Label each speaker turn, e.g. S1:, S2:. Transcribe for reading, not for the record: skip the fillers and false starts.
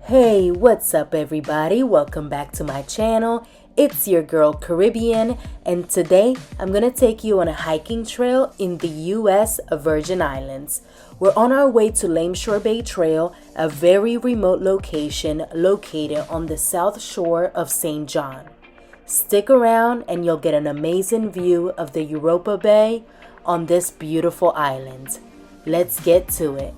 S1: Hey, what's up everybody? Welcome back to my channel. It's your girl Caribbean, and today I'm gonna take you on a hiking trail in the US Virgin Islands. We're on our way to Lameshur Bay Trail, a very remote location located on the south shore of St. John. Stick around and you'll get an amazing view of the Europa Bay on this beautiful island. Let's get to it.